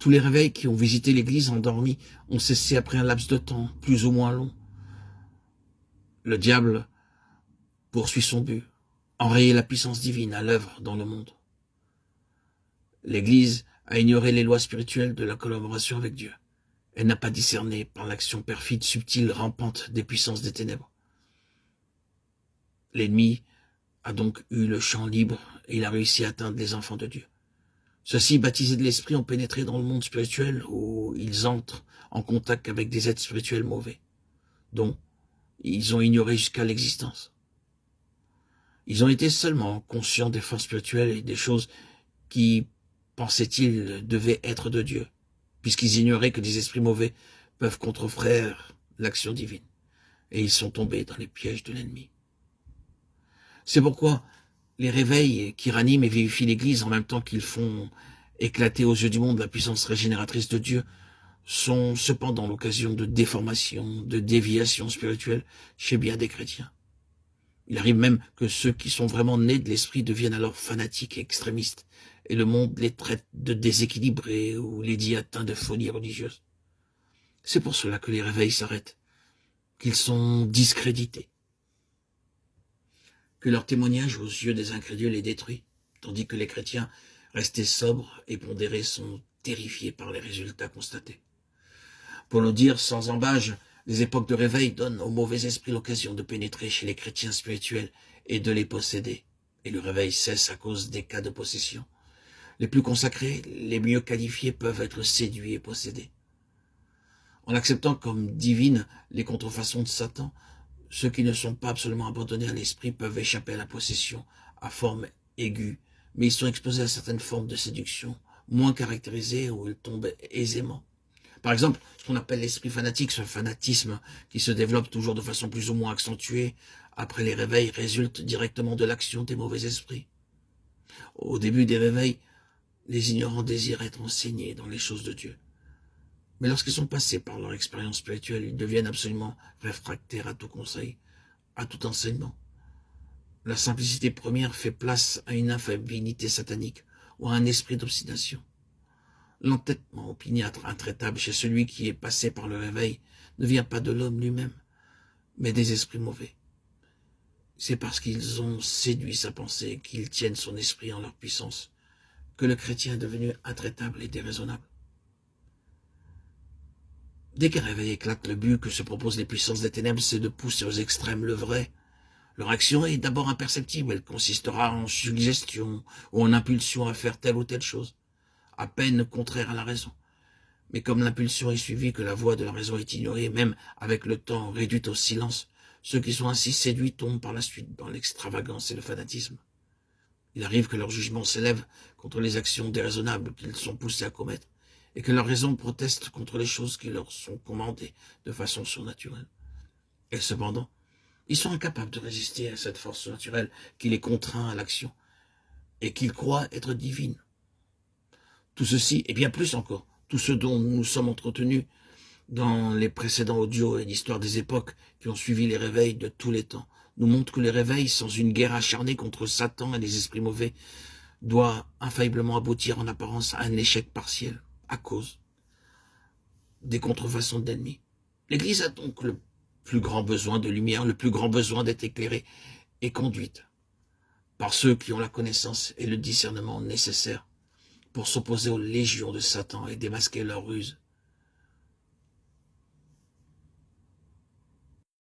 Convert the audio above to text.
Tous les réveils qui ont visité l'église endormie ont cessé après un laps de temps, plus ou moins long. Le diable poursuit son but, enrayer la puissance divine à l'œuvre dans le monde. L'Église a ignoré les lois spirituelles de la collaboration avec Dieu. Elle n'a pas discerné par l'action perfide, subtile, rampante des puissances des ténèbres. L'ennemi a donc eu le champ libre et il a réussi à atteindre les enfants de Dieu. Ceux-ci, baptisés de l'Esprit, ont pénétré dans le monde spirituel où ils entrent en contact avec des êtres spirituels mauvais, dont ils ont ignoré jusqu'à l'existence. Ils ont été seulement conscients des forces spirituelles et des choses qui, pensaient-ils, devaient être de Dieu, puisqu'ils ignoraient que des esprits mauvais peuvent contrefraire l'action divine. Et ils sont tombés dans les pièges de l'ennemi. C'est pourquoi les réveils qui raniment et vivifient l'Église en même temps qu'ils font éclater aux yeux du monde la puissance régénératrice de Dieu sont cependant l'occasion de déformations, de déviations spirituelles chez bien des chrétiens. Il arrive même que ceux qui sont vraiment nés de l'esprit deviennent alors fanatiques et extrémistes, et le monde les traite de déséquilibrés ou les dit atteints de folie religieuse. C'est pour cela que les réveils s'arrêtent, qu'ils sont discrédités, que leur témoignage aux yeux des incrédules est détruit, tandis que les chrétiens, restés sobres et pondérés, sont terrifiés par les résultats constatés. Pour le dire sans embâge, les époques de réveil donnent aux mauvais esprits l'occasion de pénétrer chez les chrétiens spirituels et de les posséder. Et le réveil cesse à cause des cas de possession. Les plus consacrés, les mieux qualifiés peuvent être séduits et possédés. En acceptant comme divines les contrefaçons de Satan, ceux qui ne sont pas absolument abandonnés à l'esprit peuvent échapper à la possession à forme aiguë, mais ils sont exposés à certaines formes de séduction, moins caractérisées où ils tombent aisément. Par exemple, ce qu'on appelle l'esprit fanatique, ce fanatisme qui se développe toujours de façon plus ou moins accentuée après les réveils, résulte directement de l'action des mauvais esprits. Au début des réveils, les ignorants désirent être enseignés dans les choses de Dieu. Mais lorsqu'ils sont passés par leur expérience spirituelle, ils deviennent absolument réfractaires à tout conseil, à tout enseignement. La simplicité première fait place à une infaillibilité satanique ou à un esprit d'obstination. L'entêtement opiniâtre intraitable chez celui qui est passé par le réveil ne vient pas de l'homme lui-même, mais des esprits mauvais. C'est parce qu'ils ont séduit sa pensée, qu'ils tiennent son esprit en leur puissance, que le chrétien est devenu intraitable et déraisonnable. Dès qu'un réveil éclate, le but que se proposent les puissances des ténèbres, c'est de pousser aux extrêmes le vrai. Leur action est d'abord imperceptible, elle consistera en suggestion ou en impulsion à faire telle ou telle chose, à peine contraire à la raison. Mais comme l'impulsion est suivie, que la voix de la raison est ignorée, même avec le temps réduite au silence, ceux qui sont ainsi séduits tombent par la suite dans l'extravagance et le fanatisme. Il arrive que leur jugement s'élève contre les actions déraisonnables qu'ils sont poussés à commettre, et que leur raison proteste contre les choses qui leur sont commandées de façon surnaturelle. Et cependant, ils sont incapables de résister à cette force naturelle qui les contraint à l'action, et qu'ils croient être divine. Tout ceci, et bien plus encore, tout ce dont nous sommes entretenus dans les précédents audios et l'histoire des époques qui ont suivi les réveils de tous les temps, nous montre que les réveils, sans une guerre acharnée contre Satan et les esprits mauvais, doit infailliblement aboutir en apparence à un échec partiel, à cause des contrefaçons de l'ennemi. L'Église a donc le plus grand besoin de lumière, le plus grand besoin d'être éclairée et conduite par ceux qui ont la connaissance et le discernement nécessaires pour s'opposer aux légions de Satan et démasquer leurs ruses.